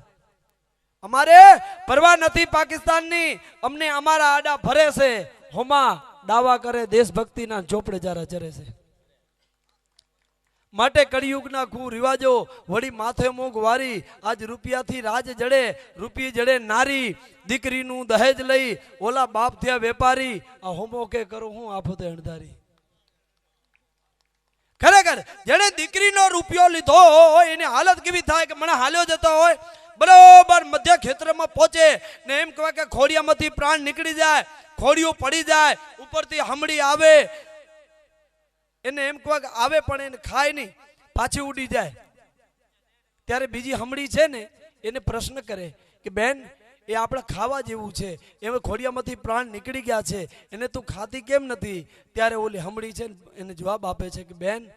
અમારે પરવા નથી પાકિસ્તાનની, અમને અમારા આડા ફરે છે, હોમાં દાવા કરે દેશભક્તિના ચોપડે જારા ચરે છે. માટે કળિયુગના કુરિવાજો વળી માથે મોગ વારી, આજ રૂપિયાથી રાજ જડે, રૂપિયે જડે નારી, દીકરીનું દહેજ લઈ ઓલા બાપ થયા વેપારી, આ હોમો કે કરો હું આફતે અણધારી. ખરેખર જેને દીકરીનો રૂપિયો લીધો હોય એની હાલત કેવી થાય કે મને હાલ્યો જતો હોય, બરોબર મધ્ય ક્ષેત્રમાં પહોંચે ને એમ કહેવાય કે ખોડિયામાંથી પ્રાણ નીકળી જાય, ખોડિયું પડી જાય, ઉપરથી હમડી આવે, એને એમ કહેવાય કે આવે પણ એને ખાય નહીં, પાછી ઉડી જાય. ત્યારે બીજી હમડી છે ને એને પ્રશ્ન કરે કે બેન એ આપણે ખાવા જેવું છે, એમાં ખોડિયામાંથી પ્રાણ નીકળી ગયા છે, એને તું ખાતી કેમ નથી? ત્યારે ઓલી હમડી છે એને જવાબ આપે છે કે બેન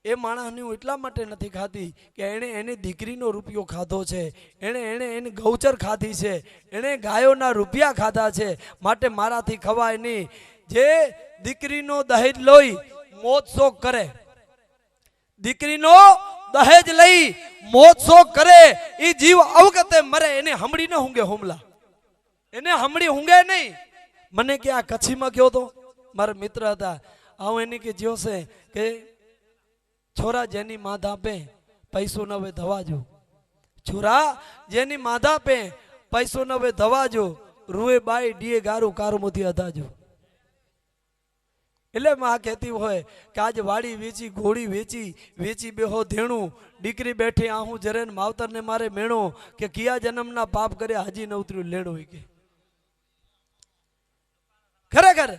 એ માણસને હું એટલા માટે નથી ખાતી કે એણે એની દીકરીનો રૂપિયો ખાધો છે, એની ગૌચર ખાધી છે, એણે ગાયોના રૂપિયા ખાધા છે, માટે મારાથી ખવાય નહીં. જે દીકરીનો દહેજ લોહી મોત શોક કરે, દીકરીનો દહેજ લઈ મોત શોક કરે, એ જીવ અવગતે મરે, એને હમડી ન હુંગે હુમલા, એને હમડી હુંગે નહીં. મને કે આ કચ્છીમાં કયો તો મારા મિત્ર હતા, આવું એની કે જ્યો છે કે છોરા જેની માધા પે પૈસો ન હવે ધવાજો, છોરા જેની માધા પે પૈસો ન હવે ધવાજો, રૂએ બાઈ ડીએ ગારું કારમોથી અધાજો. એટલે માં કહેતી હોય કે આજ વાડી વેચી ઘોડી વેચી, વેચી બેહો ધેણું, દીકરી બેઠી આહું જરેન માવતર ને મારે મેણો, કે કિયા જન્મના પાપ કરે હાજી ન ઉતર્યું લેણો. કે ખરેખર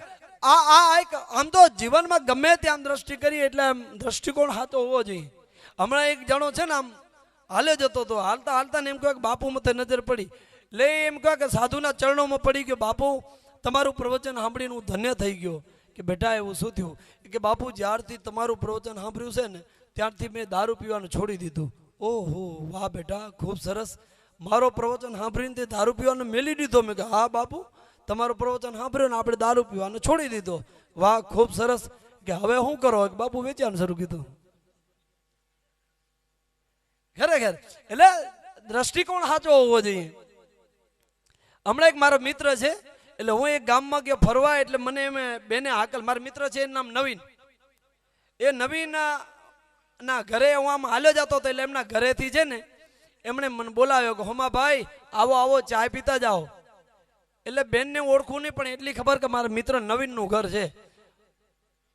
આમ તો જીવનમાં ગમે ત્યાં દ્રષ્ટિ કરી એટલે આમ દ્રષ્ટિકોણ હાથો હોવો જોઈએ. હમણાં એક જણો છે ને આમ હાલે જતો હતો, હાલતા હાલતા ને એમ કહે કે બાપુ મતે નજર પડી, લે એમ કહે કે સાધુના ચરણોમાં પડી ગયો, બાપુ તમારું પ્રવચન સાંભળીને હું ધન્ય થઈ ગયો. કે બેટા એવું શું થયું? કે બાપુ જ્યારથી તમારું પ્રવચન સાંભળ્યું છે ને ત્યારથી મેં દારૂ પીવાનું છોડી દીધું. ઓહો વાહ બેટા ખૂબ સરસ, મારો પ્રવચન સાંભળીને તે દારૂ પીવાનું મેલી દીધો? મેં કહ્યું હા બાપુ તમારું પ્રવચન સાંભળ્યું ને આપણે દારૂ પીવાનું છોડી દીધો. વાહ ખૂબ સરસ. કે હવે શું કરો? બાપુ વેચાવાનું શરૂ કીધું. ખરેખર એટલે દ્રષ્ટિકોણ સાચો હોવો જોઈએ. હમણાં એક મારો મિત્ર છે, એટલે હું એક ગામમાં ગયો ફરવા, એટલે મને એમ બેને હાકલ, મારા મિત્ર છે એનું નામ નવીન, એ નવીન ના ઘરે હું આમ હાલ્યો જતો હતો, એટલે એમના ઘરેથી છે ને એમણે મને બોલાવ્યો કે હોમા ભાઈ આવો આવો ચાય પીતા જાઓ. એટલે બેનને ઓળખું નહીં પણ એટલી ખબર કે મારા મિત્ર નવીનનું ઘર છે,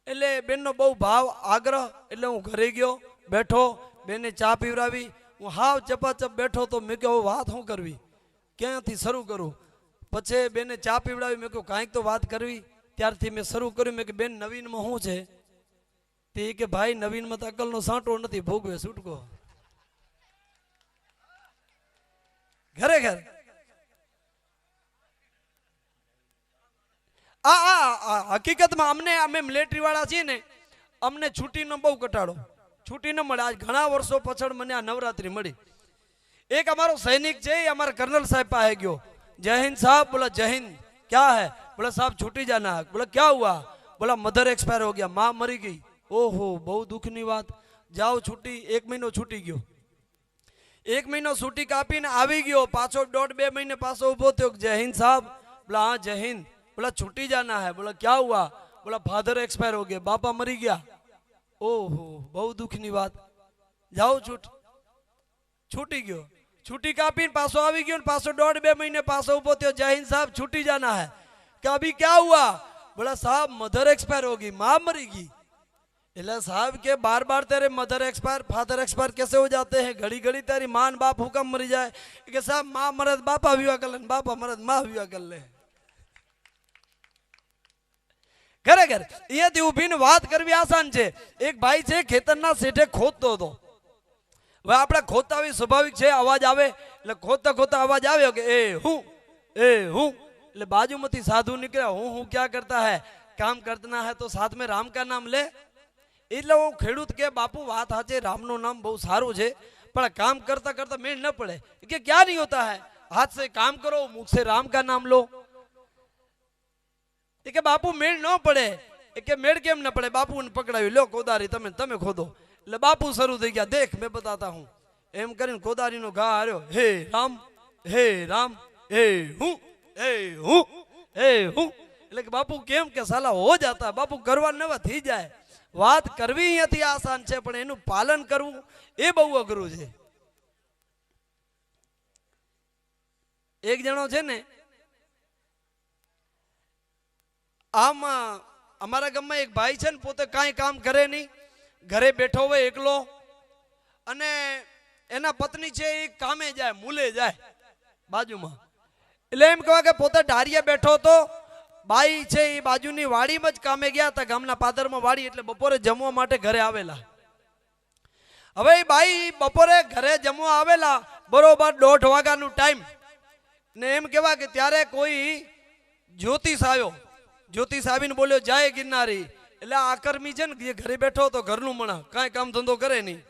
એટલે બેનનો બહુ ભાવ આગ્રહ, એટલે હું ઘરે ગયો, બેઠો, બેને ચા પીવડાવી, હું હાવ ચપાચપ બેઠો તો મેં કહ્યું વાત શું કરવી, ક્યાંથી શરૂ કરું? પછી બેને ચા પીવડાવી, મેં કહ્યું કાંઈક તો વાત કરવી. ત્યારથી મેં શરૂ કર્યું. મેં કે બેન નવીનમાં શું છે? તે કે ભાઈ નવીનમાં તો અકલનો સાંટો નથી, ભોગવે છૂટકો. ઘરે ઘર હકીકતમાં અમે મિલિટરી વાળા છીએ ને, અમને છૂટીનો બહુ કટાડો, છૂટી ન મળે. આજ ઘણા વર્ષો પાછળ મને આ નવરાત્રી મળી. એક અમારો સૈનિક છે, એ અમારા કર્નલ સાહેબ પાસે ગયો. जय हिंद साहब. बोला जय हिंद. क्या है? बोला साहब छुट्टी जाना है. बोला क्या हुआ? बोला मदर एक्सपायर हो गया, माँ मरी गई. ओहो बहु दुखनी વાત. જાઓ છૂટી. 1 મહિનો છૂટી ગયો. 1 મહિનો છૂટી કાપીને આવી ગયો પાછો. 1.5-2 મહિને પાછો ઉભો થયો. जय हिंद साहब. बोला हाँ जय हिंद. बोला छुट्टी जाना है. बोला क्या हुआ? बोला फादर एक्सपायर हो गए, बापा मरी गया. ओहो बहु दुखनी વાત. જાઓ છૂટી ગયો. छुट्टी कापी पासो आ गयो. पासो 1.5-2 महीने पासो उभो थयो. जय हिंद साहब छुट्टी जाना है. कि अभी क्या हुआ? बोला साहब मदर एक्सपायर हो गई, माँ मरी गई. એટલે સાહેબ કે बार बार तेरे मदर एक्सपायर फादर एक्सपायर कैसे हो जाते हैं? घड़ी घड़ी तेरी माँ बाप हुक्म मरी जाए. कि साहब माँ मरद बापा विवाह कर ले, बापा मरद माँ विवाह कर ले. ખરેખર અહીંયાથી ઊભીને વાત કરવી આસાન છે. એક ભાઈ છે ખેતરના શેઠે ખોદતો હતો. હવે આપણે ખોદતા હોય સ્વાભાવિક છે, અવાજ આવે એટલે ખોદતા ખોદતા અવાજ આવ્યો કે એ હું એટલે બાજુમાંથી સાધુ નીકળ્યા. હું ક્યાં કરતા હે? કામ કરતા હે તો સાથ में राम का नाम ले. એટલે वो ખેડૂત કે બાપુ વાત સાચે, રામનું નામ બહુ સારું છે, પણ કામ કરતા કરતા મેળ ન પડે. કે क्या नहीं होता है, हाथ से काम करो, मुख से राम का नाम लो. કે બાપુ મેળ ન પડે. કે મેળ કેમ ન પડે? બાપુને પકડાવી લો કોદારી, તમે ખોદો. એટલે બાપુ શરૂ થઈ ગયા. દેખ મેં બતાતા હું. એમ કરીને કોદારીનો ઘા હાર્યો. હે રામ હે રામ હે હું હે હું હે હું. એટલે કે બાપુ કેમ? કે સાલા હો જાતા. બાપુ કરવા નવા થઈ જાય. વાત કરવી અહીંયાથી આસાન છે, પણ એનું પાલન કરવું એ બહુ અઘરું છે. એક જણો છે ને, આમ અમારા ગામમાં એક ભાઈ છે ને, પોતે કાંઈ કામ કરે નહીં, ઘરે બેઠો હોય એકલો, અને એના પત્ની છે એ કામે જાય, મૂલે જાય બાજુમાં. એટલે એમ કહેવાય કે પોતે ઢારિયા બેઠો હતો, બાઈ છે એ બાજુની વાડીમાં જ કામે ગયા હતા, ગામના પાદરમાં વાડી, એટલે બપોરે જમવા માટે ઘરે આવેલા. હવે એ બાઈ બપોરે ઘરે જમવા આવેલા, બરોબર 1:30 વાગ્યાનો ટાઈમ ને. એમ કહેવાય કે ત્યારે કોઈ જ્યોતિષ આવ્યો. જ્યોતિષ આવીને બોલ્યો જય ગિરનારી. એટલે આકર્મી છે ને, એ ઘરે બેઠો તો ઘરનું મણા, કાંઈ કામ ધંધો કરે નહીં.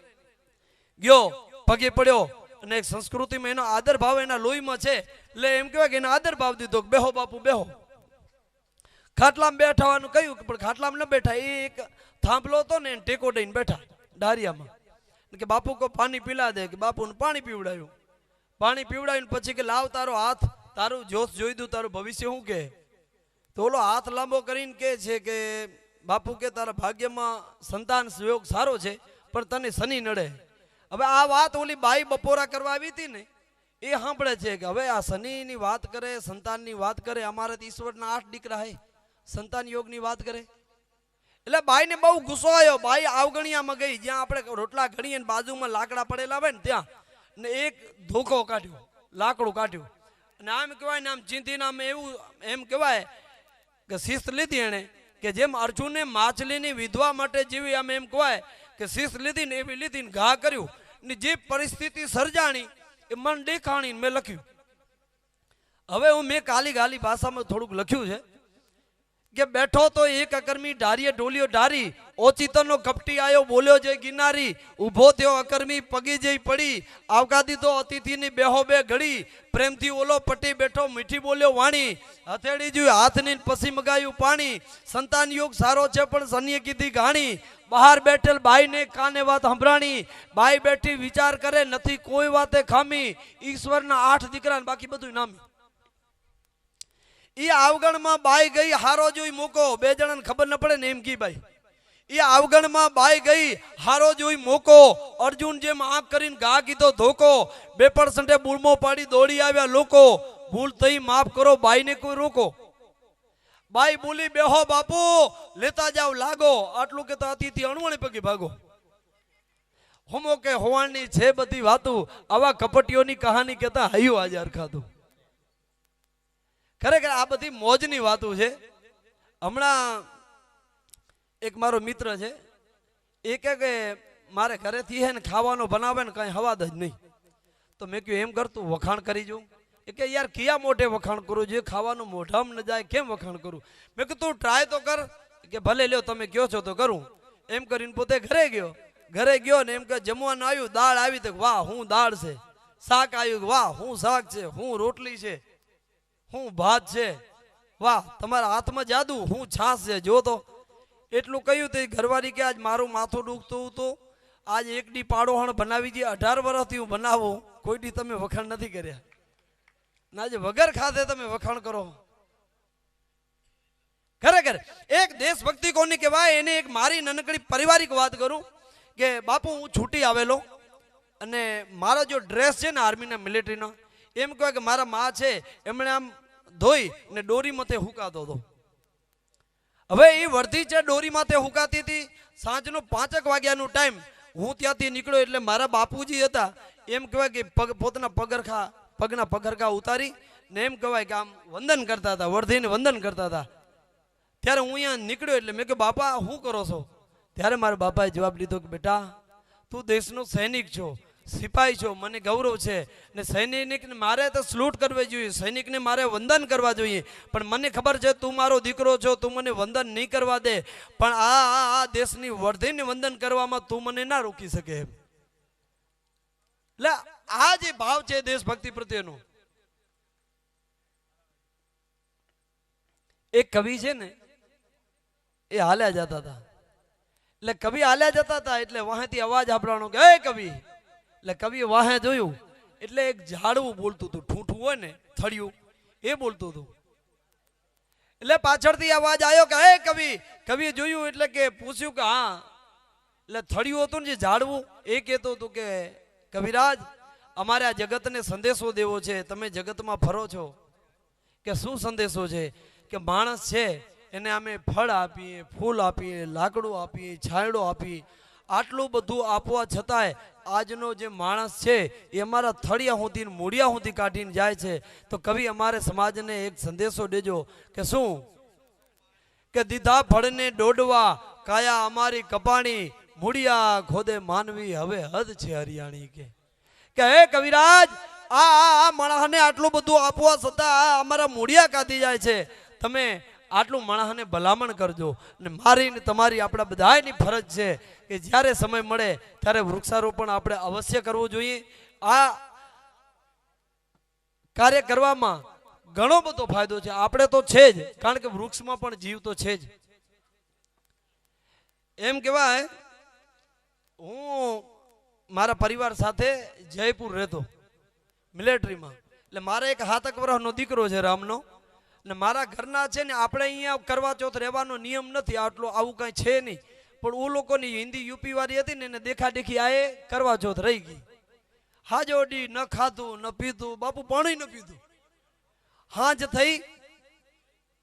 ગયો પગે પડ્યો, અને એક સંસ્કૃતિમાં એનો આદર ભાવ એના લોહીમાં છે, એટલે એમ કહેવાય કે એને આદર ભાવ દીધો. બેહો બાપુ બેહો. ખાટલામાં બેઠવાનું કહ્યું, પણ ખાટલામાં ન બેઠા. એ એક થાંભલો હતો ને, ટેકો દઈને બેઠા ડારિયામાં. કે બાપુ કો પાણી પીલા દે. કે બાપુને પાણી પીવડાવ્યું. પાણી પીવડાવીને પછી કે લાવ તારો હાથ, તારું જોશ જોઈ દઉં, તારું ભવિષ્ય શું કે. તો ઓલો હાથ લાંબો કરીને કહે છે કે બાપુ કે તારા ભાગ્યમાં સંતાન યોગ સારો છે, પણ તને શનિ નડે. હવે આ વાત ઓલી બાઈ બપોરા કરવા આવી હતી ને, એ સાંભળે છે કે હવે આ શનિની વાત કરે, સંતાનની વાત કરે. અમારે તો ઈશ્વરના 8 દીકરા હે, સંતાન યોગની વાત કરે. એટલે બાઈને બહુ ગુસ્સો આવ્યો. બાઈ આવગણિયામાં ગઈ, જ્યાં આપણે રોટલા ઘડીએ ને બાજુમાં લાકડા પડેલા હોય ને ત્યાં, ને એક ધોકો કાઢ્યો, લાકડું કાઢ્યું, અને આમ કહેવાય ને આમ ચીંધીને આમ એવું એમ કહેવાય કે શિસ્ત લીધી એને, કે જેમ અર્જુને માછલીની વિધવા માટે જેવી આમ એમ કહેવાય કે શિસ્ત લીધી ને એવી લીધી ને ઘા કર્યું. ને જે પરિસ્થિતિ સર્જાણી એ મન દેખાણી મેં લખ્યું. હવે હું મેં ગાલી ભાષામાં થોડુંક લખ્યું છે કે બેઠો તો એક અકર્મી ઢારીએ ઢોલિયો ઢારી, ઓચિતનો કપટી આયો બોલ્યો જય ગિરનારી. ઊભો થયો અકર્મી પગી જઈ પડી, આવકા દીધો અતિથિની બેહો બે ઘડી. પ્રેમથી ઓલો પટી બેઠો મીઠી બોલ્યો વાણી, હથેળી જોઈ હાથની પછી મગાયું પાણી. સંતાન યોગ સારો છે પણ સનીએ કીધી ઘાણી. બહાર બેઠેલ બાઈને કાને વાત સંભળાણી, બાઈ બેઠી વિચાર કરે નથી કોઈ વાતે ખામી. ઈશ્વરના 8 દીકરા બાકી બધું નામી. એ આવગણમાં બાઈ ગઈ હારો જોઈ મોકો. 2 જણાને ખબર ન પડે ને એમ કી બાઈ. એ આવગણમાં બાઈ ગઈ હારો જોઈ મોકો. અર્જુન જેમ આંખ કરીને ઘા કીધો ધોકો. 2% બૂળમો પાડી દોડી આવ્યા લોકો. ભૂલ થઈ માફ કરો, બાઈને કોઈ રોકો. બાઈ બોલી બેહો બાપુ લેતા જાવ લાગો. આટલું કે અતિથિ અણવણે પગે ભાગો. હોમો કે હોવાણની છે બધી વાતું, આવા કપટીઓની કહાની કહેતા હૈયું આજાર ખાધું. ખરેખર આ બધી મોજની વાતો છે. હમણાં એક મારો મિત્ર છે, એ કહે કે મારે ઘરેથી હે ને ખાવાનું બનાવે ને કઈ હવાદ જ નહીં. તો મેં કહ્યું એમ કર તું વખાણ કરી જોઉં. એ કે યાર કિયા મોઢે વખાણ કરું જોઈએ, ખાવાનું મોઢામાં ન જાય કેમ વખાણ કરું. મેં કીધું તું ટ્રાય તો કર. કે ભલે લ્યો તમે કહો છો તો કરું. એમ કરીને પોતે ઘરે ગયો ને એમ કે જમવાનું આવ્યું, દાળ આવી તો વાહ હું દાળ છે, શાક આવ્યું વાહ હું શાક છે, હું રોટલી છે, હું ભાત છે, વાહ તમારા હાથમાં જાદુ, હું છાશ છે જો તો. એટલું કહ્યું તો ઘરવાળી કે આજ મારું માથું દુખતું હતું, આજ એક ડી પાડોહણ બનાવી દે. 18 વર્ષથી હું બનાવું, કોઈ દી તમે વખાણ નથી કર્યા. ના જે વગર ખાધે તમે વખાણ કરો. ખરેખર એક દેશભક્તિ કોની કહેવાય, એને એક મારી નાનકડી પારિવારિક વાત કરું કે બાપુ હું છૂટી આવેલો અને મારો જો ડ્રેસ છે ને આર્મીના મિલિટરીનો, એમ કહેવાય કે મારા માં છે એમણે આમ ધોઈ ને દોરી માથે હુકાતો હતો. હવે એ વર્ધી છે દોરી માથે હુકાતી હતી. સાંજનો 5 વાગ્યાનો ટાઈમ, હું ત્યાંથી નીકળ્યો એટલે મારા બાપુજી હતા, એમ કહેવાય કે પોતાના પગના પગરખા ઉતારી ને એમ કહેવાય કે આમ વંદન કરતા હતા, વર્ધીને વંદન કરતા હતા. ત્યારે હું અહીંયા નીકળ્યો એટલે મેં કે બાપા શું કરો છો? ત્યારે મારા બાપાએ જવાબ લીધો કે બેટા તું દેશનો સૈનિક છો, સિપાહી છો, મને ગૌરવ છે ને સૈનિકને મારે તો સલ્યુટ કરવી જોઈએ, સૈનિકને મારે વંદન કરવા જોઈએ, પણ મને ખબર છે તું મારો દીકરો છો, તું મને વંદન નહીં કરવા દે, પણ આ દેશની વર્ધીને વંદન કરવામાં તું મને ના રોકી શકે. એટલે આ જે ભાવ છે દેશભક્તિ પ્રત્યેનો. એક કવિ છે ને એ હાલ્યા જતા હતા, એટલે કવિ હાલ્યા જતા હતા એટલે વાહેથી અવાજ આપવાનો કે એ કવિ. એટલે કવિએ વાહે જોયું એટલે એક ઝાડવું બોલતું હતું, ઠૂઠું હોય ને થળિયું એ બોલતું હતું. એટલે પાછળથી અવાજ આવ્યો કે હે કવિ. કવિએ જોયું એટલે કે પૂછ્યું કે હા. એટલે થળિયું હતું ને જે ઝાડવું એ કહેતું હતું કે કવિરાજ અમારે આ જગતને સંદેશો દેવો છે, તમે જગતમાં ફરો છો કે શું સંદેશો છે કે માણસ છે એને અમે ફળ આપીએ, ફૂલ આપીએ, લાકડું આપીએ, છાંયડો આપીએ, આટલું બધું આપવા છતાંય આજનો જે માણસ છે એ અમારા થળિયા સુધી મૂળિયા સુધી કાઢીને જાય છે. તો કવિ અમારે સમાજને એક સંદેશો દેજો કે શું કે દીધા ફળને દોડવા કાયા અમારી કપાણી, મૂળિયા ખોદે માનવી હવે હદ છે હરિયાણી. કે હે કવિરાજ આ માણસને આટલું બધું આપવા છતાં અમારા મૂળિયા કાઢી જાય છે, તમે આટલું માણસને ભલામણ કરજો. અને મારી ને તમારી આપણા બધાની ફરજ છે કે જ્યારે સમય મળે ત્યારે વૃક્ષારોપણ આપણે અવશ્ય કરવું જોઈએ. આ કાર્ય કરવામાં ઘણો બધો ફાયદો છે, આપણે તો છે જ, કારણ કે વૃક્ષમાં પણ જીવ તો છે જ. એમ કહેવાય હું મારા પરિવાર સાથે જયપુર રહેતો મિલિટરીમાં. એટલે મારે એક 7 વર્ષનો દીકરો છે રામનો, ને મારા ઘરના છે ને આપણે અહીંયા કરવા ચોથ રહેવાનો નિયમ નથી, આટલો આવું કાંઈ છે નહીં, પણ ઓ લોકોની હિન્દી યુપી વાળી હતી ને એને દેખાદેખી આ કરવા ચોથ રહી ગઈ. હાજોડી ન ખાધું ન પીધું, બાપુ પાણી ન પીધું. હાજ થઈ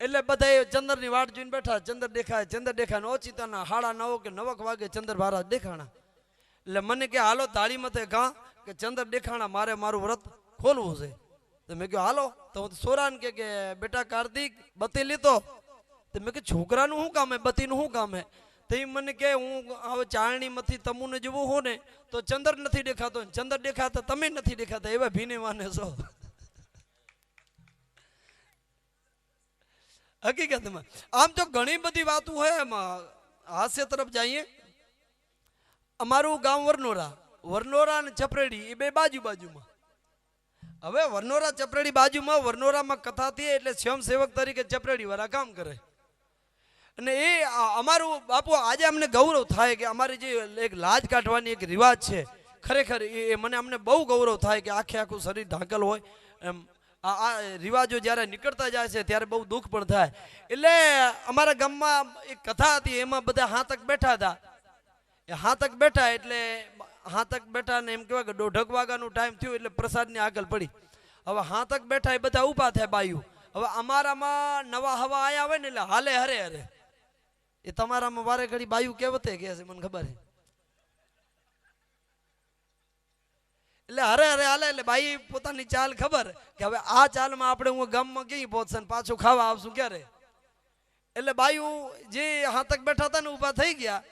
એટલે બધા ચંદ્રની વાટ જોઈને બેઠા, ચંદ્ર દેખાય ઓચિતાના 9:30 કે 9 વાગે ચંદ્ર મહારાજ દેખાણા. એટલે મને કે હાલો તાળી મથે ઘા કે ચંદ્ર દેખાણા, મારે મારું વ્રત ખોલવું છે. તો મેં કહ્યું હાલો. તો સોરાન કે બેટા કાર્તિક બત્તી લીધો. તો મેં કે છોકરાનું શું કામ હે, બત્તીનું શું કામ હે? તો એ મને કે હું હવે ચારણીમાંથી તમુને જોવું હું ને તો ચંદ્ર નથી દેખાતો, ચંદ્ર દેખાતા તમે નથી દેખાતા, એવા ભીને માને છો. હકીકતમાં આમ તો ઘણી બધી વાતો હોય, એમાં હાસ્ય તરફ જઈએ. અમારું ગામ વરનોરા અને ચપરેડી એ બે બાજુમાં. હવે વરનોરા ચપરેડી બાજુમાં, વરનોરામાં કથા થઈ એટલે સ્વયંસેવક તરીકે ચપરેડી વાળા કામ કરે. અને એ અમારું બાપુ આજે અમને ગૌરવ થાય કે અમારી જે એક લાજ કાઢવાની એક રિવાજ છે, ખરેખર એ અમને બહુ ગૌરવ થાય કે આખું શરીર ઢાંકેલ હોય એમ. આ રિવાજો જ્યારે નીકળતા જાય છે ત્યારે બહુ દુઃખ પણ થાય. એટલે અમારા ગામમાં એક કથા હતી, એમાં બધા હાથક બેઠા હતા. એ હાથક બેઠા એટલે હાથક બેઠા ને એમ કહેવાય કે 1:30 વાગ્યાનો ટાઈમ થયો એટલે પ્રસાદની આગળ પડી. હવે હાથક બેઠા એ બધા ઊભા થયા બાયું. હવે અમારામાં નવા હવા આયા હોય ને એટલે હાલે હરે એ તમારામાં વારે ઘડી બાયું કેવતે કે છે મને ખબર છે. એટલે હરે હાલે એટલે બાઈ પોતાની ચાલ ખબર કે હવે આ ચાલમાં આપણે હું ગામમાં ક્યાં પહોંચશે, પાછું ખાવા આવશું ક્યારે. એટલે બાયું જે હાથક બેઠા હતા ને ઊભા થઈ ગયા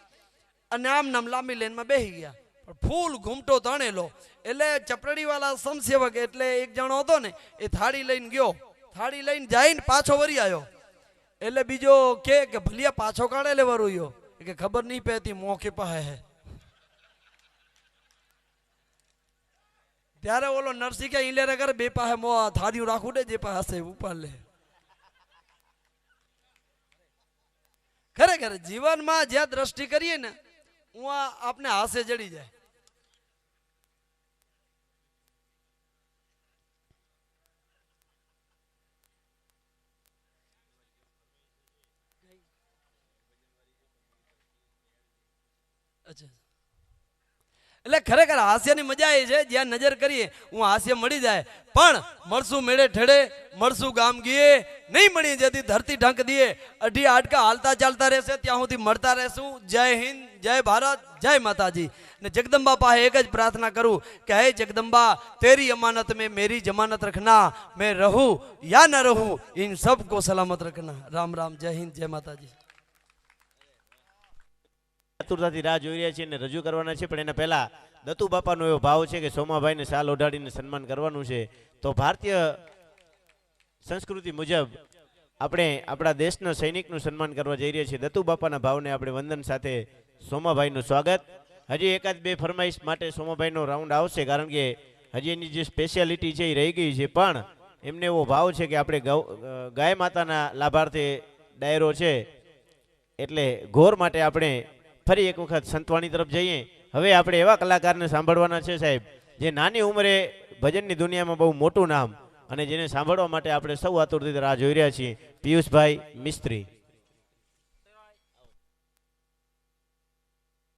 અને આમ નામ લાંબી લાઈનમાં બેસી ગયા. પણ ફૂલ ઘૂમટો તણેલો એટલે ચપરડી વાળા સમસેવક એટલે એક જણો હતો ને એ થાળી લઈને ગયો. થાળી લઈને જઈને પાછો વળી આવ્યો. એટલે બીજો કે ભલિયા પાછો કાઢે લે વરુયો કે ખબર નહીં પહેતી મોખે પાસે હે. ત્યારે ઓલો નરસિંહ કે ઈલેરે કરે બે પાસે મો થાળીઓ રાખું દે જે પાસે હશે ઉપર લે. ખરેખર જીવનમાં જ્યાં દ્રષ્ટિ કરીએ ને હું આપને હાસે જડી જાય. અચ્છા એટલે ખરેખર હાસ્યની મજા એ છે જ્યાં નજર કરીએ હું હાસ્ય મળી જાય. પણ મળશું મેળે ઠેડે મળશું ગામ ગીએ નહીં મળી જેથી ધરતી ઢંક દીએ અઢી આટકા હાલતા ચાલતા રહેશે ત્યાં સુધી મળતા રહેશું. જય હિન્દ, જય ભારત, જય માતાજી. ને જગદંબા પાસે એક જ પ્રાર્થના કરું કે હે જગદંબા તેરી અમાનત में मेरी जमानत रखना, मैं रहूं या न रहूं इन सबको सलामत रखना. राम राम, जय हिंद, जय माताजी. આતુરતાથી રાહ જોઈ રહ્યા છીએ અને રજૂ કરવાના છે. પણ એના પહેલા દત્તુ બાપાનો એવો ભાવ છે કે સોમાભાઈને શાલ ઓઢાડીને સન્માન કરવાનું છે. તો ભારતીય સંસ્કૃતિ મુજબ આપણે આપણા દેશના સૈનિકનું સન્માન કરવા જઈ રહ્યા છીએ. દત્તુ બાપાના ભાવને આપણે વંદન સાથે સોમાભાઈનું સ્વાગત. હજી એકાદ બે ફરમાઈશ માટે સોમાભાઈનો રાઉન્ડ આવશે કારણ કે હજી એની જે સ્પેશિયાલિટી છે એ રહી ગઈ છે. પણ એમને એવો ભાવ છે કે આપણે ગાય માતાના લાભાર્થે ડાયરો છે એટલે ઘોર માટે આપણે ફરી એક વખત સંતવાણી તરફ જઈએ. હવે આપણે એવા કલાકારને સાંભળવાના છે સાહેબ જે નાની ઉંમરે ભજનની દુનિયામાં બહુ મોટું નામ અને જેને સાંભળવા માટે આપણે સૌ આતુરતાથી રાહ જોઈ રહ્યા છીએ. પિયુષભાઈ મિસ્ત્રી.